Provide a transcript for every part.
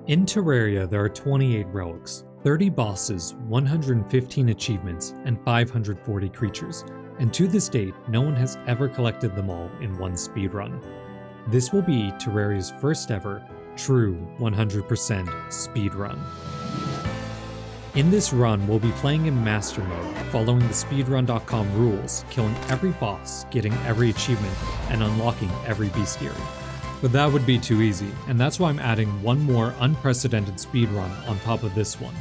In Terraria, there are 28 relics, 30 bosses, 115 achievements, and 540 creatures, and to this date, no one has ever collected them all in one speedrun. This will be Terraria's first ever, true 100% speedrun. In this run, we'll be playing in Master Mode, following the speedrun.com rules, killing every boss, getting every achievement, and unlocking every bestiary. But that would be too easy, and that's why I'm adding one more unprecedented speedrun on top of this one.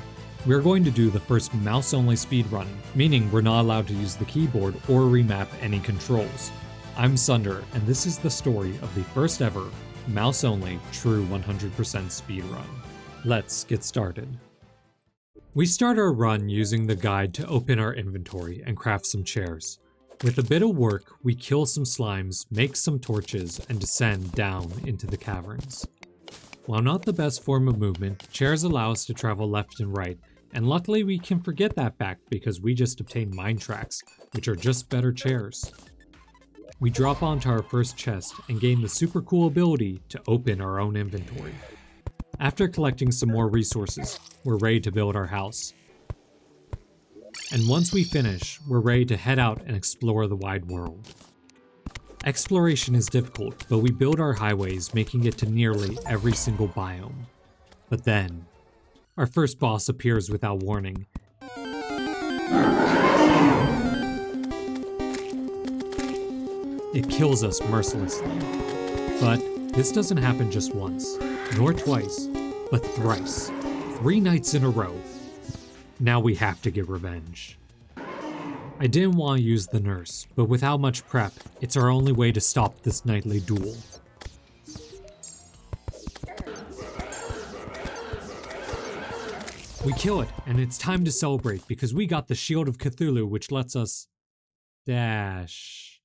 We're going to do the first mouse-only speedrun, meaning we're not allowed to use the keyboard or remap any controls. I'm Sunder, and this is the story of the first ever, mouse-only, true 100% speedrun. Let's get started. We start our run using the guide to open our inventory and craft some chairs. With a bit of work, we kill some slimes, make some torches, and descend down into the caverns. While not the best form of movement, chairs allow us to travel left and right, and luckily we can forget that fact because we just obtained mine tracks, which are just better chairs. We drop onto our first chest and gain the super cool ability to open our own inventory. After collecting some more resources, we're ready to build our house. And once we finish, we're ready to head out and explore the wide world. Exploration is difficult, but we build our highways, making it to nearly every single biome. But then, our first boss appears without warning. It kills us mercilessly. But this doesn't happen just once, nor twice, but thrice. 3 nights in a row. Now we have to get revenge. I didn't want to use the nurse, but without much prep, it's our only way to stop this nightly duel. We kill it, and it's time to celebrate because we got the Shield of Cthulhu, which lets us dash.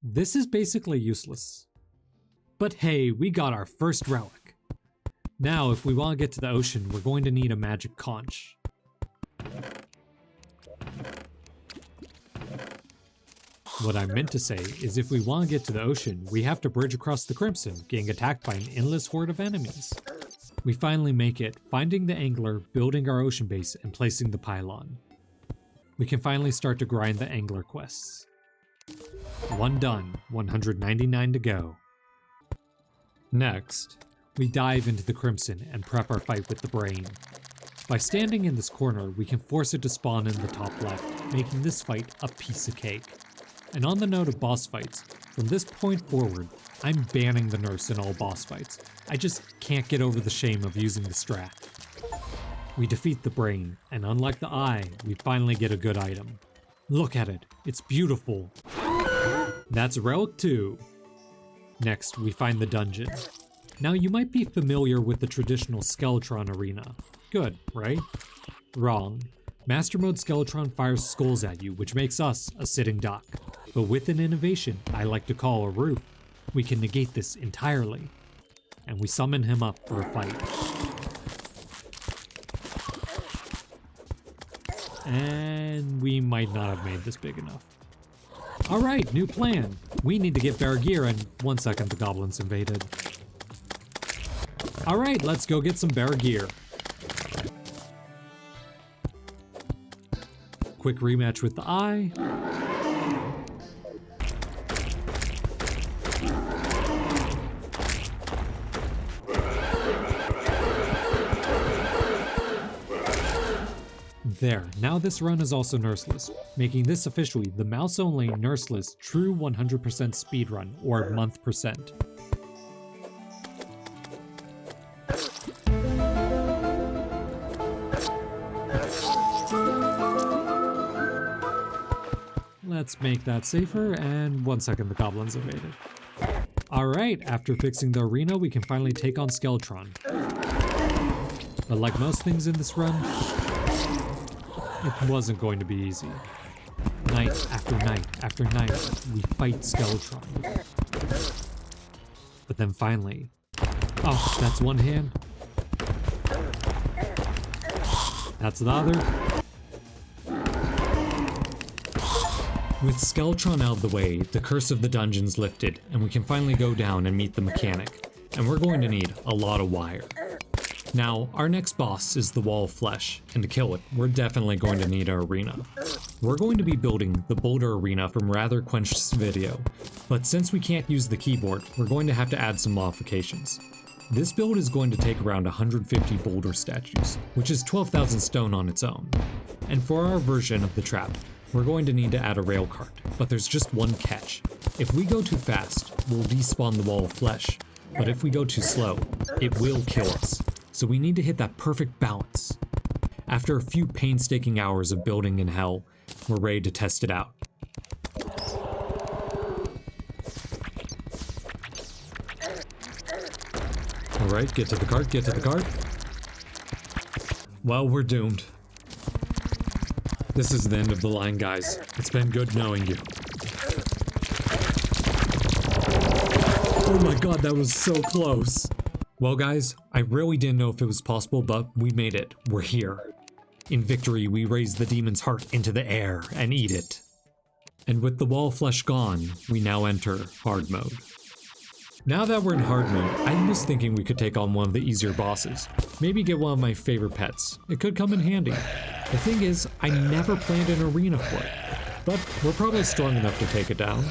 This is basically useless. But hey, we got our first relic. Now, if we want to get to the ocean, we're going to need a magic conch. What I meant to say is if we want to get to the ocean, we have to bridge across the Crimson, getting attacked by an endless horde of enemies. We finally make it, finding the angler, building our ocean base, and placing the pylon. We can finally start to grind the angler quests. 1 done, 199 to go. Next, we dive into the Crimson and prep our fight with the brain. By standing in this corner, we can force it to spawn in the top left, making this fight a piece of cake. And on the note of boss fights, from this point forward, I'm banning the nurse in all boss fights. I just can't get over the shame of using the strat. We defeat the brain, and unlike the eye, we finally get a good item. Look at it, it's beautiful. That's Relic 2. Next, we find the dungeon. Now you might be familiar with the traditional Skeletron arena. Good, right? Wrong. Master Mode Skeletron fires skulls at you, which makes us a sitting duck. But with an innovation I like to call a roof, we can negate this entirely. And we summon him up for a fight. And we might not have made this big enough. Alright, new plan. We need to get better gear, and 1 second, the goblins invaded. Alright, let's go get some better gear. Quick rematch with the eye. There, now this run is also nurseless, making this officially the mouse-only, nurseless, true 100% speedrun, or month percent. Let's make that safer, and 1 second, the goblins invaded. Alright, after fixing the arena, we can finally take on Skeletron. But like most things in this run, it wasn't going to be easy. Night after night after night, we fight Skeletron. But then finally... Oh, that's one hand. That's the other. With Skeletron out of the way, the curse of the dungeon's lifted, and we can finally go down and meet the mechanic. And we're going to need a lot of wire. Now, our next boss is the Wall of Flesh, and to kill it, we're definitely going to need our arena. We're going to be building the Boulder Arena from Rather Quenched's video, but since we can't use the keyboard, we're going to have to add some modifications. This build is going to take around 150 boulder statues, which is 12,000 stone on its own. And for our version of the trap, we're going to need to add a rail cart, but there's just one catch. If we go too fast, we'll despawn the Wall of Flesh, but if we go too slow, it will kill us. So we need to hit that perfect balance. After a few painstaking hours of building in hell, we're ready to test it out. Alright, get to the cart, get to the cart. Well, we're doomed. This is the end of the line, guys. It's been good knowing you. Oh my god, that was so close. Well guys, I really didn't know if it was possible, but we made it. We're here. In victory, we raise the demon's heart into the air and eat it. And with the Wall of Flesh gone, we now enter hard mode. Now that we're in hard mode, I was thinking we could take on one of the easier bosses. Maybe get one of my favorite pets. It could come in handy. The thing is, I never planned an arena for it, but we're probably strong enough to take it down.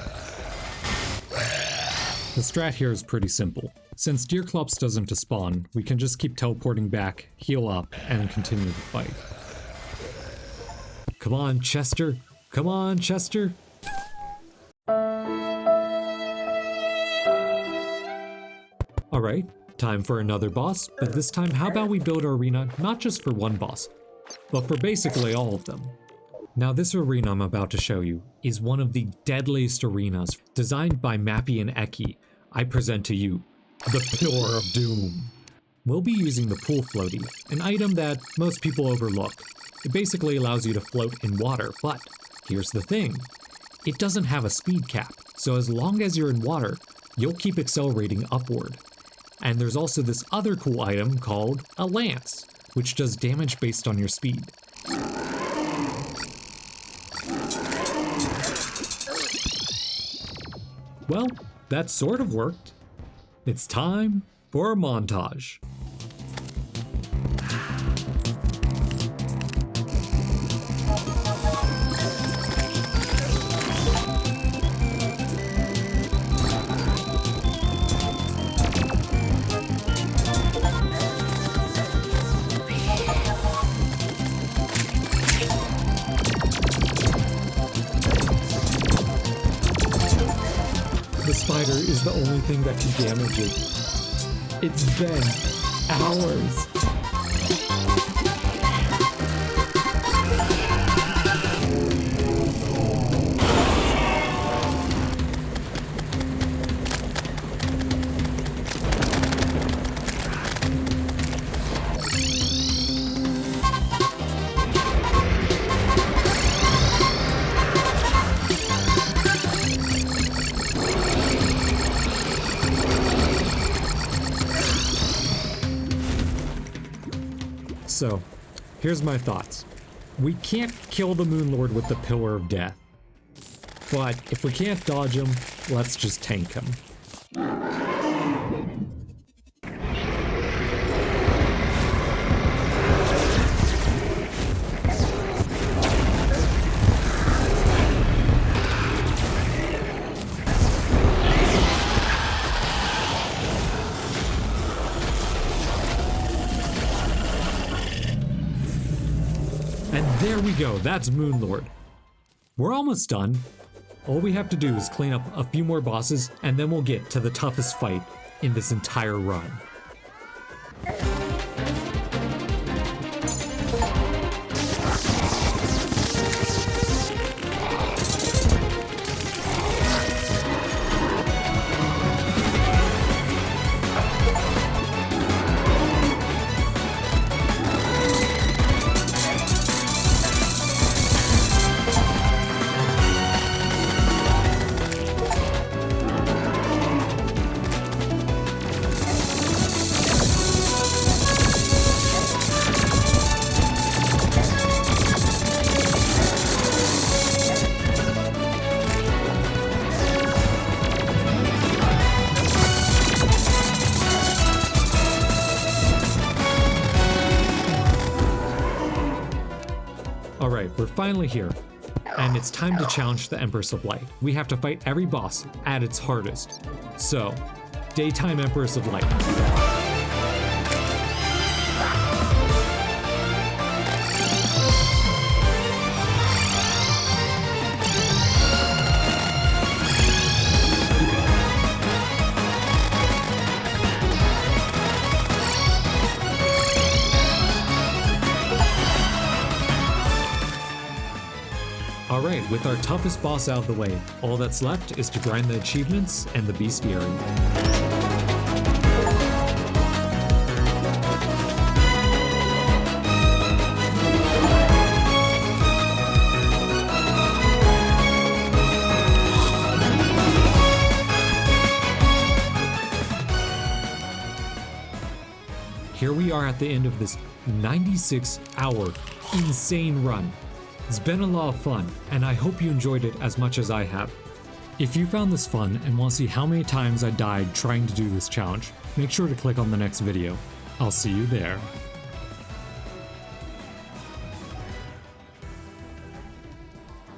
The strat here is pretty simple. Since Deerclops doesn't despawn, we can just keep teleporting back, heal up, and continue the fight. Come on, Chester! Come on, Chester! Alright, time for another boss, but this time how about we build our arena not just for one boss, but for basically all of them. Now this arena I'm about to show you is one of the deadliest arenas designed by Mappy and Eki. I present to you, the Pillar of Doom. We'll be using the pool floaty, an item that most people overlook. It basically allows you to float in water, but here's the thing. It doesn't have a speed cap, so as long as you're in water, you'll keep accelerating upward. And there's also this other cool item called a lance, which does damage based on your speed. Well, that sort of worked. It's time for a montage. The spider is the only thing that can damage it. It's been hours. So, here's my thoughts. We can't kill the Moon Lord with the Pillar of Death. But if we can't dodge him, let's just tank him. And there we go, that's Moon Lord. We're almost done. All we have to do is clean up a few more bosses, and then we'll get to the toughest fight in this entire run. Alright, we're finally here. And it's time to challenge the Empress of Light. We have to fight every boss at its hardest. So, Daytime Empress of Light. Alright, with our toughest boss out of the way, all that's left is to grind the achievements and the bestiary. Here we are at the end of this 96-hour insane run. It's been a lot of fun, and I hope you enjoyed it as much as I have. If you found this fun and want to see how many times I died trying to do this challenge, make sure to click on the next video. I'll see you there.